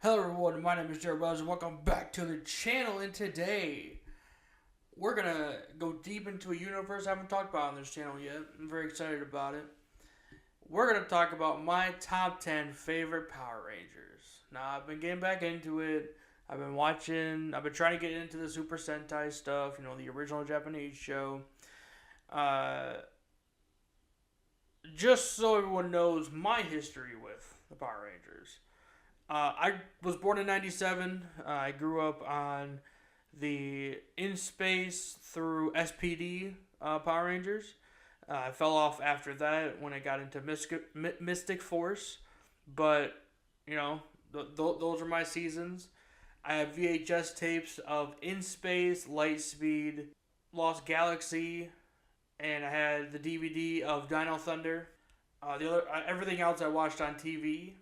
Hello everyone, my name is Jared Wells and welcome back to the channel, and today we're going to go deep into a universe I haven't talked about on this channel yet. I'm very excited about it. We're going to talk about my top 10 favorite Power Rangers. Now, I've been getting back into it. I've been trying to get into the Super Sentai stuff, the original Japanese show. Just so everyone knows my history with the Power Rangers. I was born in 97. I grew up on the In Space through SPD Power Rangers. I fell off after that when I got into Mystic Force. But, those are my seasons. I have VHS tapes of In Space, Lightspeed, Lost Galaxy, and I had the DVD of Dino Thunder. Everything else I watched on TV.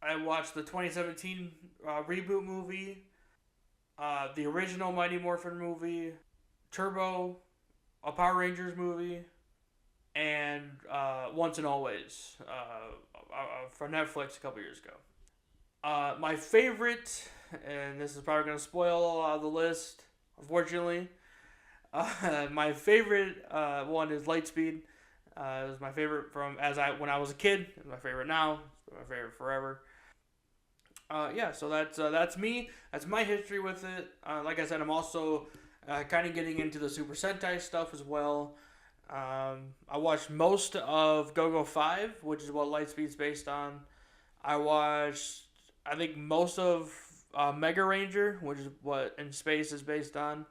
I watched the 2017 reboot movie, the original Mighty Morphin movie, Turbo, a Power Rangers movie, and Once and Always for Netflix a couple years ago. My favorite, and this is probably going to spoil the list, unfortunately. My favorite one is Lightspeed. It was my favorite when I was a kid. It's my favorite now. It's my favorite forever. So that's me. That's my history with it. Like I said, I'm also kind of getting into the Super Sentai stuff as well. I watched most of Go-Go 5, which is what Lightspeed's based on. I think, most of Mega Ranger, which is what In Space is based on.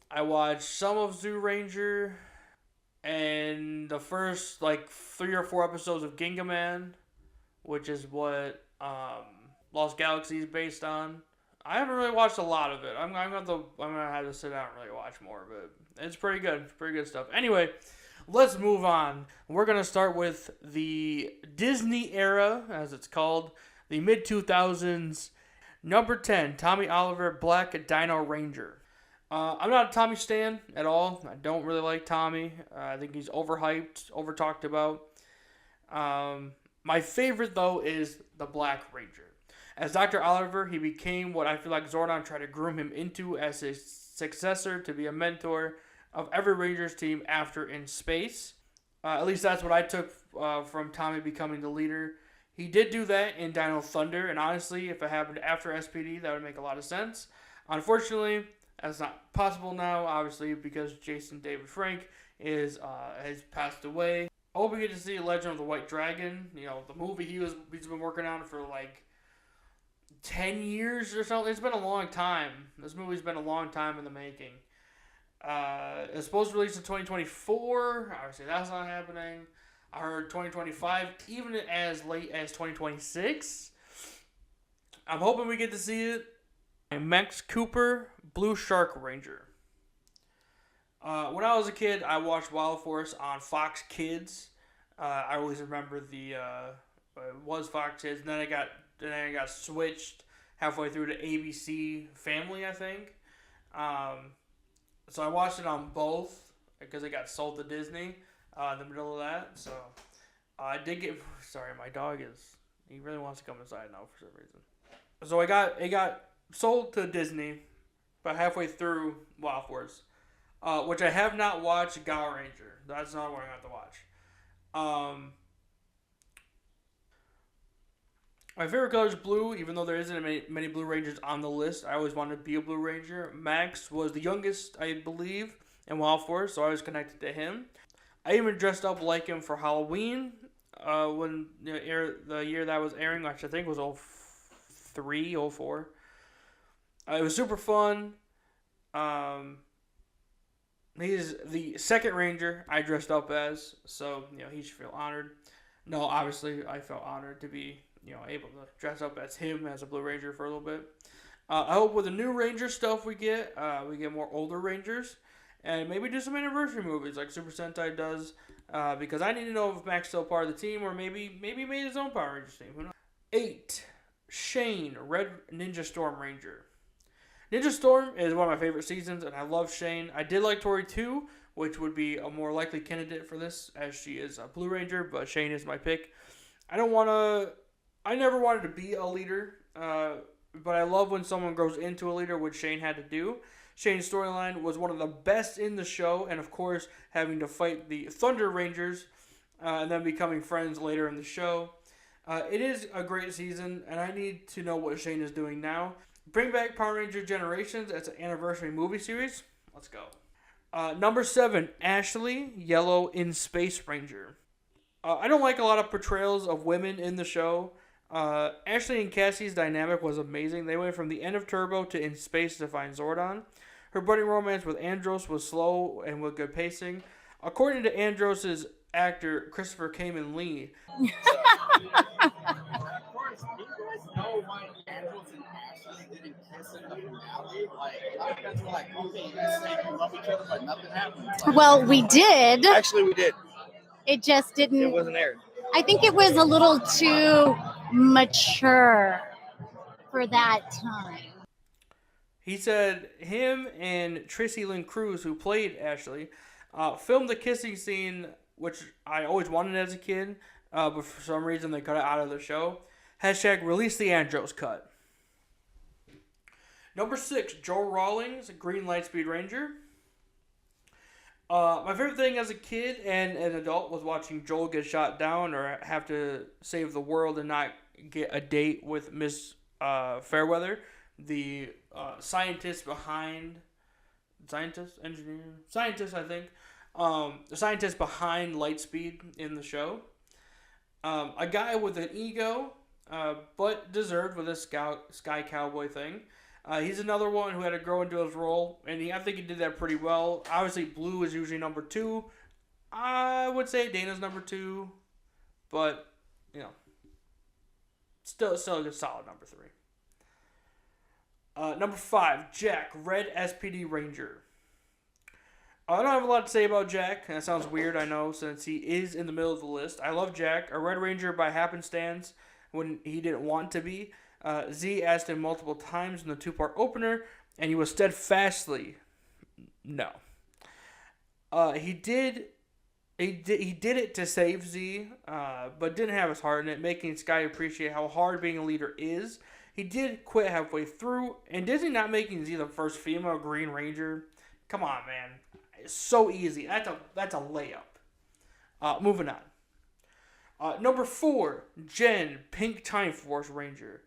I watched some of Zoo Ranger and the first, 3 or 4 episodes of Gingaman, which is what Lost Galaxy is based on. I haven't really watched a lot of it. I'm gonna have to sit down and really watch more of it. It's pretty good. It's pretty good stuff. Anyway, let's move on. We're gonna start with the Disney era, as it's called, the mid 2000s. Number 10, Tommy Oliver, Black Dino Ranger. I'm not a Tommy stan at all. I don't really like Tommy. I think he's overhyped, overtalked about. My favorite, though, is the Black Ranger. As Dr. Oliver, he became what I feel like Zordon tried to groom him into as his successor, to be a mentor of every Rangers team after In Space. At least that's what I took from Tommy becoming the leader. He did do that in Dino Thunder, and honestly, if it happened after SPD, that would make a lot of sense. Unfortunately, that's not possible now, obviously, because Jason David Frank has passed away. I hope we get to see Legend of the White Dragon, the movie he's been working on for 10 years or something. It's been a long time. This movie's been a long time in the making. It's supposed to release in 2024. Obviously, that's not happening. I heard 2025, even as late as 2026. I'm hoping we get to see it. Max Cooper, Blue Shark Ranger. When I was a kid, I watched Wild Force on Fox Kids. I always remember it was Fox Kids, and then I got switched halfway through to ABC Family, I think. So I watched it on both because it got sold to Disney in the middle of that. So I did get. Sorry, my dog he really wants to come inside now for some reason. So it got sold to Disney, but halfway through Wild Force, which I have not watched. Gao Ranger. That's not what I have to watch. My favorite color is blue, even though there isn't many Blue Rangers on the list. I always wanted to be a Blue Ranger. Max was the youngest, I believe, in Wild Force, so I was connected to him. I even dressed up like him for Halloween when the year that was airing, which I think was 03, 04. It was super fun. He's the second Ranger I dressed up as, so he should feel honored. No, obviously I felt honored to be able to dress up as him as a Blue Ranger for a little bit. I hope with the new Ranger stuff we get more older Rangers, and maybe do some anniversary movies like Super Sentai does, because I need to know if Max still part of the team, or maybe he made his own Power Rangers team. Who knows? 8. Shane, Red Ninja Storm Ranger. Ninja Storm is one of my favorite seasons, and I love Shane. I did like Tori too, which would be a more likely candidate for this, as she is a Blue Ranger, but Shane is my pick. I never wanted to be a leader but I love when someone grows into a leader, which Shane had to do. Shane's storyline was one of the best in the show, and of course, having to fight the Thunder Rangers and then becoming friends later in the show. It is a great season, and I need to know what Shane is doing now. Bring back Power Ranger Generations as an anniversary movie series. Let's go. Number 7, Ashley, Yellow in Space Ranger. I don't like a lot of portrayals of women in the show. Ashley and Cassie's dynamic was amazing. They went from the end of Turbo to In Space to find Zordon. Her budding romance with Andros was slow and with good pacing. According to Andros' actor, Christopher Kamen Lee. Of course, you guys know why Andros and Ashley didn't kiss in the finale. Like, a lot of guys were like, okay, you guys say you love each other, but nothing happened. Like, Well, we did. Actually, we did. It just didn't. It wasn't aired. I think it was a little too mature for that time. He said him and Tracy Lynn Cruz, who played Ashley, filmed the kissing scene, which I always wanted as a kid, but for some reason they cut it out of the show. Hashtag release the Andros cut. Number 6, Joel Rawlings, Green Lightspeed Ranger. My favorite thing as a kid and an adult was watching Joel get shot down or have to save the world and not get a date with Miss Fairweather, the scientist, I think. The scientist behind Lightspeed in the show. A guy with an ego, but deserved with this Sky Cowboy thing. He's another one who had to grow into his role, and I think he did that pretty well. Obviously, Blue is usually number 2. I would say Dana's number 2, but, you know, still a good solid number 3. Number 5, Jack, Red SPD Ranger. I don't have a lot to say about Jack. That sounds weird, I know, since he is in the middle of the list. I love Jack, a Red Ranger by happenstance when he didn't want to be. Z asked him multiple times in the 2-part opener, and he was steadfastly no. He did it to save Z, but didn't have his heart in it, making Sky appreciate how hard being a leader is. He did quit halfway through, and Disney not making Z the first female Green Ranger. Come on, man. It's so easy. That's a layup. Moving on. Number 4, Jen, Pink Time Force Ranger.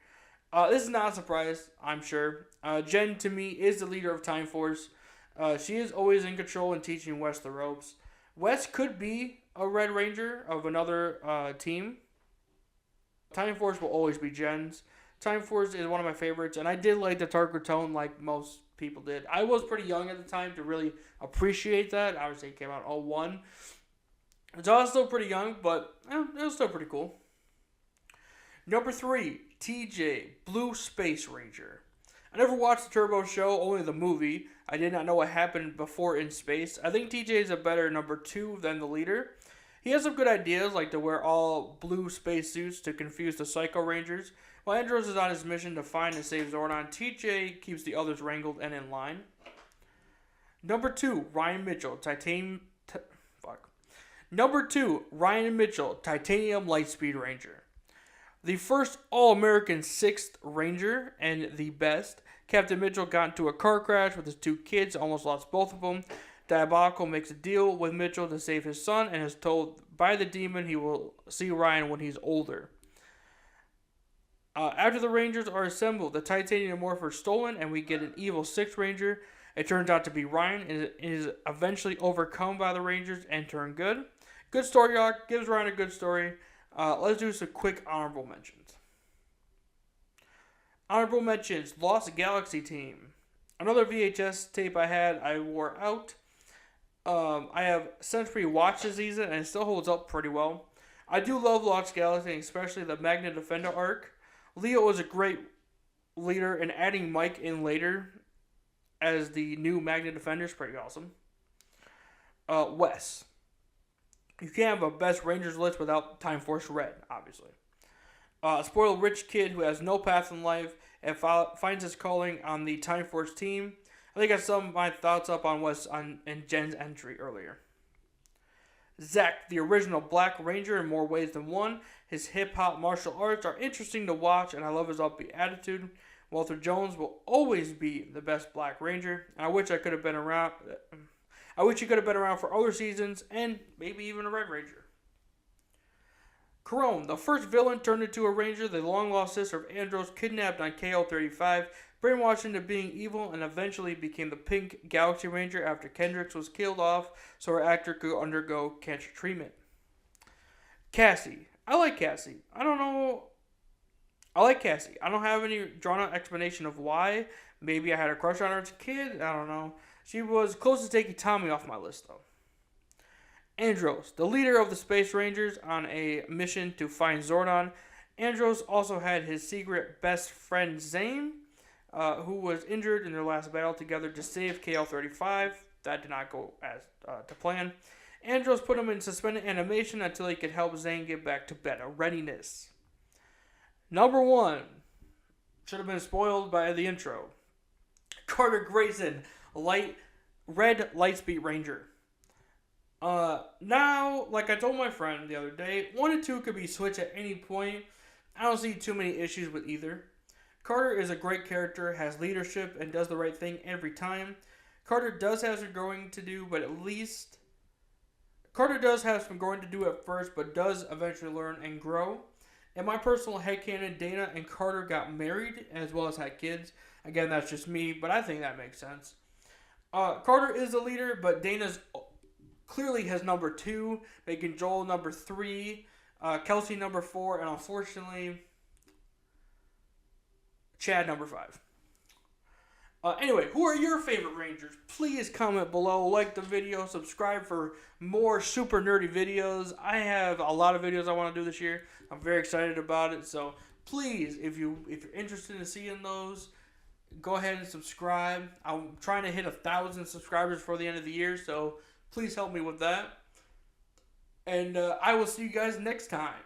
This is not a surprise, I'm sure. Jen, to me, is the leader of Time Force. She is always in control and teaching Wes the ropes. Wes could be a Red Ranger of another team. Time Force will always be Jen's. Time Force is one of my favorites, and I did like the darker tone like most people did. I was pretty young at the time to really appreciate that. Obviously, it came out in 2001. So I was still pretty young, but it was still pretty cool. Number 3, TJ, Blue Space Ranger. I never watched the Turbo show, only the movie. I did not know what happened before In Space. I think TJ is a better number 2 than the leader. He has some good ideas, like to wear all blue space suits to confuse the Psycho Rangers. While Andros is on his mission to find and save Zordon, TJ keeps the others wrangled and in line. Number 2, Ryan Mitchell, Number 2, Ryan Mitchell, Titanium Lightspeed Ranger. The first All-American 6th Ranger and the best. Captain Mitchell got into a car crash with his 2 kids, almost lost both of them. Diabolical makes a deal with Mitchell to save his son and is told by the demon he will see Ryan when he's older. After the Rangers are assembled, the Titanium Morph are stolen and we get an evil 6th Ranger. It turns out to be Ryan and is eventually overcome by the Rangers and turn good. Good story arc, gives Ryan a good story. Let's do some quick honorable mentions. Honorable mentions, Lost Galaxy Team. Another VHS tape I wore out. I have since rewatched the season and it still holds up pretty well. I do love Lost Galaxy, especially the Magna Defender arc. Leo was a great leader, and adding Mike in later as the new Magna Defender is pretty awesome. Wes. You can't have a best Rangers list without Time Force Red, obviously. Spoiled rich kid who has no path in life and finds his calling on the Time Force team. I think I summed of my thoughts up on Wes and Jen's entry earlier. Zack, the original Black Ranger in more ways than one. His hip-hop martial arts are interesting to watch, and I love his upbeat attitude. Walter Jones will always be the best Black Ranger. And I wish he could have been around for other seasons and maybe even a Red Ranger. Karone, the first villain turned into a Ranger, the long-lost sister of Andros, kidnapped on KL-35, brainwashed into being evil, and eventually became the Pink Galaxy Ranger after Kendricks was killed off so her actor could undergo cancer treatment. Cassie. I like Cassie. I like Cassie. I don't have any drawn-out explanation of why. Maybe I had a crush on her as a kid. I don't know. She was close to taking Tommy off my list, though. Andros, the leader of the Space Rangers on a mission to find Zordon. Andros also had his secret best friend Zane, who was injured in their last battle together to save KL-35. That did not go as to plan. Andros put him in suspended animation until he could help Zane get back to better readiness. Number 1. Should have been spoiled by the intro. Carter Grayson, Red Lightspeed Ranger. Now, like I told my friend the other day, 1 and 2 could be switched at any point. I don't see too many issues with either. Carter is a great character, has leadership, and does the right thing every time. Carter does have some growing to do, but at least... Carter does have some growing to do at first, but does eventually learn and grow. In my personal headcanon, Dana and Carter got married, as well as had kids. Again, that's just me, but I think that makes sense. Carter is a leader, but Dana's clearly has number 2, making Joel number 3, Kelsey number 4, and unfortunately, Chad number 5. Anyway, who are your favorite Rangers? Please comment below, like the video, subscribe for more super nerdy videos. I have a lot of videos I want to do this year. I'm very excited about it. So please, if you're interested in seeing those, go ahead and subscribe. I'm trying to hit 1,000 subscribers before the end of the year, so please help me with that. And I will see you guys next time.